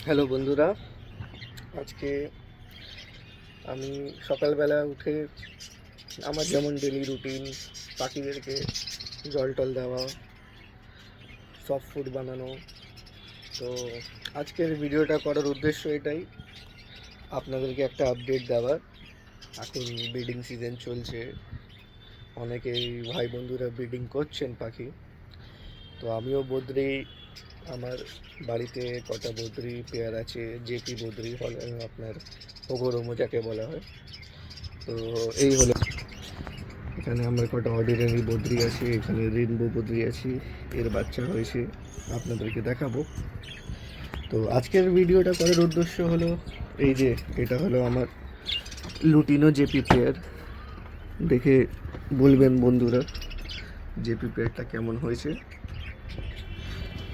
Hello বন্ধুরা, আজকে আমি সকালবেলা উঠে আমার যেমন ডেলি রুটিন পাখিদেরকে জল টল দেওয়া, সফট ফুড বানানো। তো আজকের ভিডিওটা করার উদ্দেশ্য এটাই, আপনাদেরকে একটা আপডেট দেওয়ার। এখন ব্রিডিং সিজন চলছে, অনেকেই ভাই বন্ধুরা ব্রিডিং করছেন পাখি। তো আমিও বদ্রি, আমার বাড়িতে কটা বদ্রি পেয়ার আছে, জেপি বদ্রি হল আপনার ওগরমো যাকে বলা হয়। তো এই হলো, এখানে আমার কটা অর্ডিনারি বদ্রি আছে, এখানে রেনবো বদ্রি আছে, এর বাচ্চা হয়েছে, আপনাদেরকে দেখাবো। তো আজকের ভিডিওটা করার উদ্দেশ্য হলো এই যে এটা হলো আমার লুটিনো জেপি পেয়ার। দেখে বলবেন বন্ধুরা জেপি পেয়ারটা কেমন হয়েছে।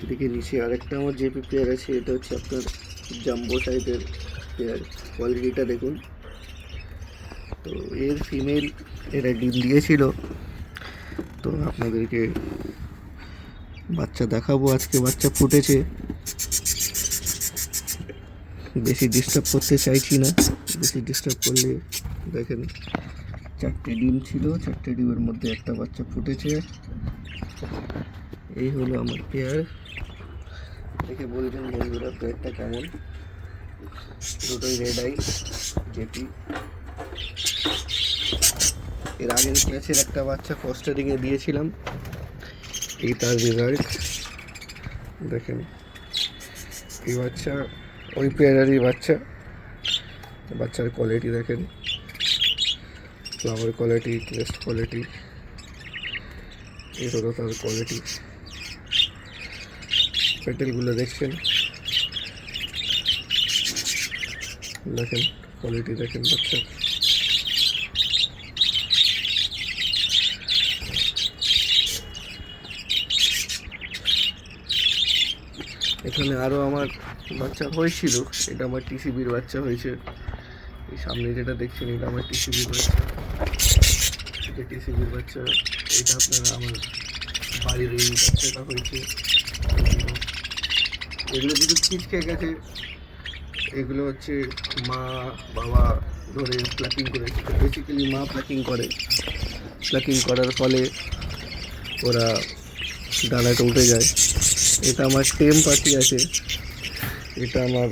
এদিকে নিচে আরেকটা আমার জেপি পেয়ার আছে, এটা হচ্ছে আপনার জাম্বো সাইজের পেয়ার। কোয়ালিটিটা দেখুন। তো এর ফিমেল এরা ডিম দিয়েছিল, তো আপনাদেরকে বাচ্চা দেখাবো। আজকে বাচ্চা ফুটেছে, বেশি ডিস্টার্ব করতে চাইছি না, বেশি ডিস্টার্ব করলে দেখেন 4টে ডিম ছিল, 4টে ডিমের মধ্যে একটা বাচ্চা ফুটেছে। এই হলো আমার পেয়ার। দেখে বলবেন বন্ধুরা পেয়ারটা কেমন। দুটোই রেড আই জেপি। এর আগের ক্যাচের একটা বাচ্চা ফস্টারিংয়ে দিয়েছিলাম, এই তার রেজাল্ট দেখেন। এই বাচ্চা ওই পেয়ারারই বাচ্চা, বাচ্চার কোয়ালিটি দেখেন, ফ্লাওয়ার কোয়ালিটি, টেস্ট কোয়ালিটি, এই হলো তার কোয়ালিটি। প্যাটেলগুলো দেখছেন, দেখেন কোয়ালিটি দেখেন বাচ্চা। এখানে আরও আমার বাচ্চা হয়েছিল, এটা আমার টিসিবির বাচ্চা হয়েছে। এই সামনে যেটা দেখছেন এটা আমার টিসিবির বাচ্চা, এটা টিসিবির বাচ্চা। এটা আপনারা আমার বাড়ির এই বাচ্চাটা হয়েছে। এগুলো যদি ছিটকে গেছে, এগুলো হচ্ছে মা বাবা ধরে প্লাকিং করেছে। বেসিক্যালি মা প্লাকিং করে, প্লাকিং করার ফলে ওরা ডানাটা উঠে যায়। এটা আমার টেম পাখি আছে, এটা আমার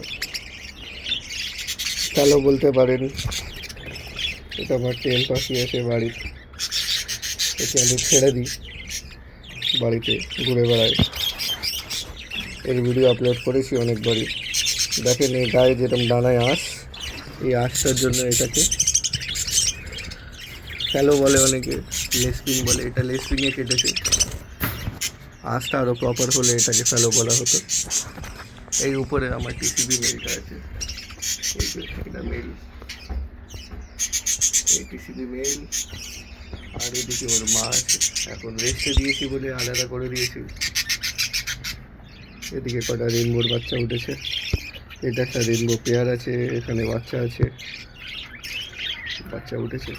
কালো বলতে পারেন, এটা আমার টেম পাখি আছে বাড়ির। একে আমি ছেড়ে দিই, বাড়িতে ঘুরে বেড়ায়। এর ভিডিও আপলোড করেছি অনেকবারই। দেখেন এই গায়ে যেরকম ডানায় আঁশ, এই আঁশটার জন্য এটাকে ফ্যালো বলে, অনেকে লেসপিং বলে। এটা লেসপিংয়ে কেটেছে, আঁশটা আরও প্রপার হলে এটাকে ফ্যালো বলা হতো। এই উপরে আমার টিসিবি মেলটা আছে, এই যে এটা মেল, এই টিসিবি মেল। আর এদিকে ওর মা আছে, এখন রেস্টে দিয়েছি বলে আলাদা করে দিয়েছি। এদিকে কটা রেনবোর বাচ্চা উঠেছে, এটা একটা রেনবো পেয়ার আছে, এখানে বাচ্চা আছে, বাচ্চা উঠেছে।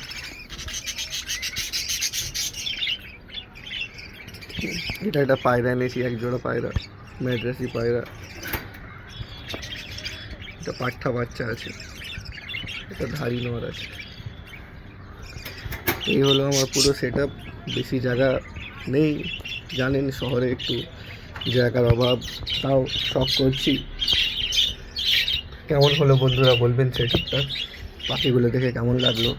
এটা একটা পায়রা এনেছি, এক জোড়া পায়রা, ম্যাড্রাসি পায়রা। এটা পাঠা বাচ্চা আছে, এটা ধারি নর আছে। এই হলো আমার পুরো সেট আপ। বেশি জায়গা নেই, জানেন শহরে একটু জায়গার অভাব, তাও শখ করছি। কেমন হলো বন্ধুরা বলবেন সেট আপটা, পাখিগুলো দেখে কেমন লাগলো।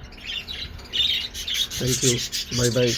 Thank you, bye by.